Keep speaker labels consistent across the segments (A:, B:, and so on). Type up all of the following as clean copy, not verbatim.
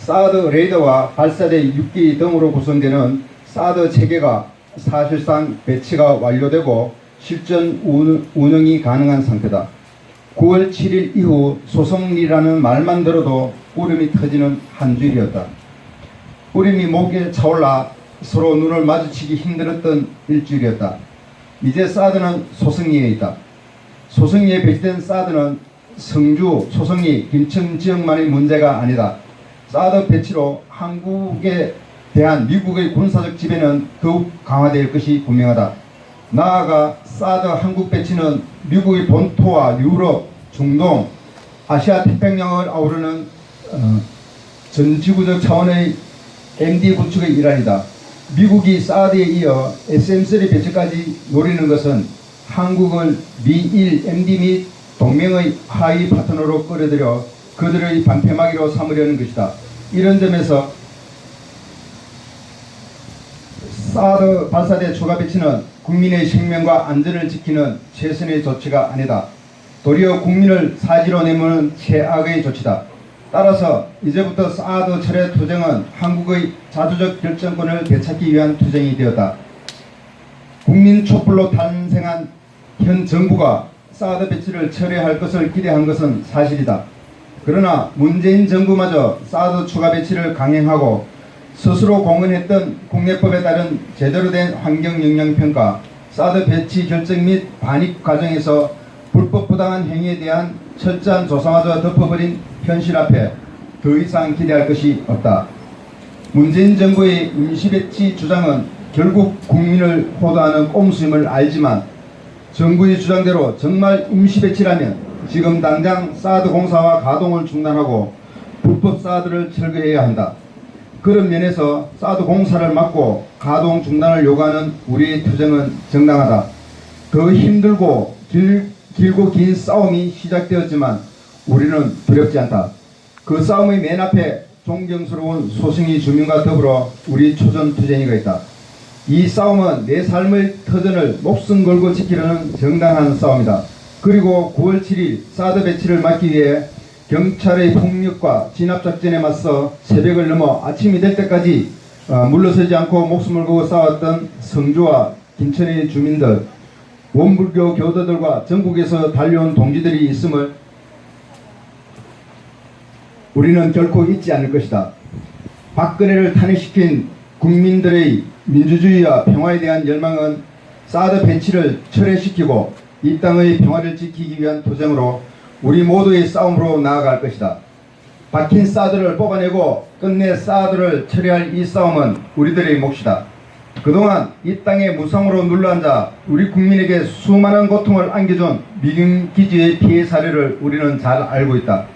A: 사드 레이더와 발사대 6기 등으로 구성되는 사드 체계가 사실상 배치가 완료되고 실전 운영이 가능한 상태다. 9월 7일 이후 소성리라는 말만 들어도 울음이 터지는 한 주일이었다. 울음이 목에 차올라 서로 눈을 마주치기 힘들었던 일주일이었다. 이제 사드는 소성리에 있다. 소성리에 배치된 사드는 성주, 소성리, 김천 지역만의 문제가 아니다. 사드 배치로 한국에 대한 미국의 군사적 지배는 더욱 강화될 것이 분명하다. 나아가 사드 한국 배치는 미국의 본토와 유럽, 중동, 아시아 태평양을 아우르는 전지구적 차원의 MD 구축의 일환이다. 미국이 사드에 이어 SM3 배치까지 노리는 것은 한국을 미일 MD 및 동맹의 하위 파트너로 끌어들여 그들의 방패막이로 삼으려는 것이다. 이런 점에서 사드 발사대 추가 배치는 국민의 생명과 안전을 지키는 최선의 조치가 아니다. 도리어 국민을 사지로 내모는 최악의 조치다. 따라서 이제부터 사드 철회 투쟁은 한국의 자주적 결정권을 되찾기 위한 투쟁이 되었다. 국민 촛불로 탄생한 현 정부가 사드 배치를 철회할 것을 기대한 것은 사실이다. 그러나 문재인 정부마저 사드 추가 배치를 강행하고 스스로 공언했던 국내법에 따른 제대로 된 환경영향평가, 사드 배치 결정 및 반입 과정에서 불법 부당한 행위에 대한 철저한 조사마저 덮어버린 현실 앞에 더 이상 기대할 것이 없다. 문재인 정부의 임시배치 주장은 결국 국민을 호도하는 꼼수임을 알지만 정부의 주장대로 정말 임시배치라면 지금 당장 사드 공사와 가동을 중단하고 불법 사드를 철거해야 한다. 그런 면에서 사드 공사를 막고 가동 중단을 요구하는 우리의 투쟁은 정당하다. 더 힘들고 길고 긴 싸움이 시작되었지만 우리는 두렵지 않다. 그 싸움의 맨 앞에 존경스러운 소승리 주민과 더불어 우리 초전 투쟁이가 있다. 이 싸움은 내 삶의 터전을 목숨 걸고 지키려는 정당한 싸움이다. 그리고 9월 7일 사드 배치를 막기 위해 경찰의 폭력과 진압작전에 맞서 새벽을 넘어 아침이 될 때까지 물러서지 않고 목숨을 걸고 싸웠던 성주와 김천의 주민들, 원불교 교도들과 전국에서 달려온 동지들이 있음을 우리는 결코 잊지 않을 것이다. 박근혜를 탄핵시킨 국민들의 민주주의와 평화에 대한 열망은 사드 배치를 철회시키고 이 땅의 평화를 지키기 위한 투쟁으로 우리 모두의 싸움으로 나아갈 것이다. 박힌 사드를 뽑아내고 끝내 사드를 처리할 이 싸움은 우리들의 몫이다. 그동안 이 땅에 무상으로 눌러앉아 우리 국민에게 수많은 고통을 안겨준 미군 기지의 피해 사례를 우리는 잘 알고 있다.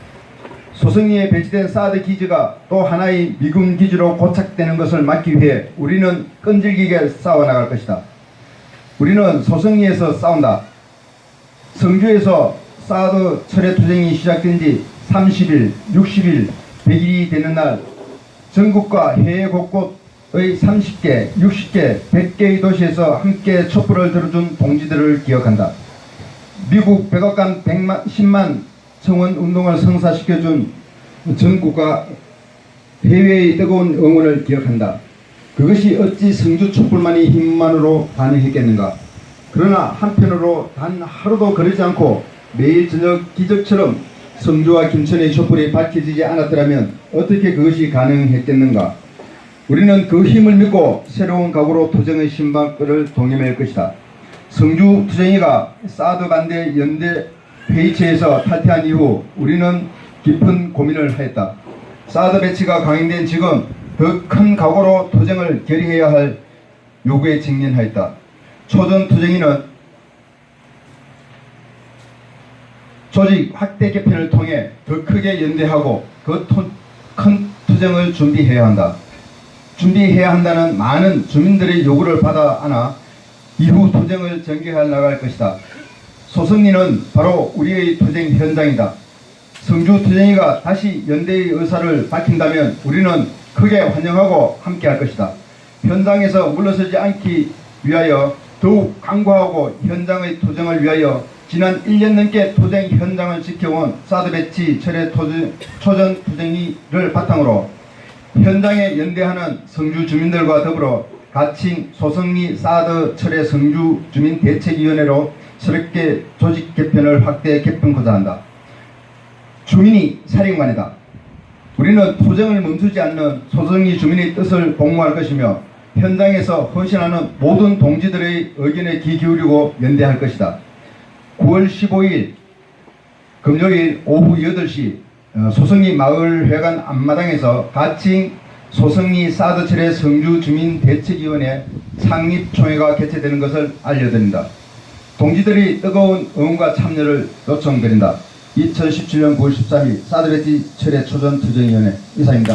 A: 소성리에 배치된 사드 기지가 또 하나의 미군 기지로 고착되는 것을 막기 위해 우리는 끈질기게 싸워나갈 것이다. 우리는 소성리에서 싸운다. 성주에서 사드 철회 투쟁이 시작된 지 30일, 60일, 100일이 되는 날 전국과 해외 곳곳의 30개, 60개, 100개의 도시에서 함께 촛불을 들어준 동지들을 기억한다. 미국 백악관 10만 청원 운동을 성사시켜준 전국과 해외의 뜨거운 응원을 기억한다. 그것이 어찌 성주 촛불만이 힘만으로 가능했겠는가. 그러나 한편으로 단 하루도 거르지 않고 매일 저녁 기적처럼 성주와 김천의 촛불이 밝혀지지 않았더라면 어떻게 그것이 가능했겠는가. 우리는 그 힘을 믿고 새로운 각오로 투쟁의 신박을 동임할 것이다. 성주 투쟁이가 사드 반대 연대 회의체에서 탈퇴한 이후 우리는 깊은 고민을 하였다. 사드 배치가 강행된 지금 더 큰 각오로 투쟁을 결의해야 할 요구에 직면하였다. 초전 투쟁이는 조직 확대 개편을 통해 더 크게 연대하고 그 큰 투쟁을 준비해야 한다. 준비해야 한다는 많은 주민들의 요구를 받아 안아 이후 투쟁을 전개해 나갈 것이다. 소성리는 바로 우리의 투쟁 현장이다. 성주 투쟁이가 다시 연대의 의사를 밝힌다면 우리는 크게 환영하고 함께할 것이다. 현장에서 물러서지 않기 위하여 더욱 강구하고 현장의 투쟁을 위하여 지난 1년 넘게 투쟁 현장을 지켜온 사드 배치 철회 초전 투쟁이를 바탕으로 현장에 연대하는 성주 주민들과 더불어 가칭 소성리 사드 철회 성주 주민 대책위원회로 새롭게 조직 개편을 확대 개편고자 한다. 주민이 사령관이다. 우리는 투쟁을 멈추지 않는 소성리 주민의 뜻을 공모할 것이며 현장에서 헌신하는 모든 동지들의 의견에 귀 기울이고 연대할 것이다. 9월 15일 금요일 오후 8시 소성리 마을회관 앞마당에서 가칭 소성리 사드철의 성주 주민대책위원회 창립총회가 개최되는 것을 알려드립니다. 동지들의 뜨거운 응원과 참여를 요청드린다. 2017년 9월 13일 사드배치 철회 초전투쟁위원회 이사입니다.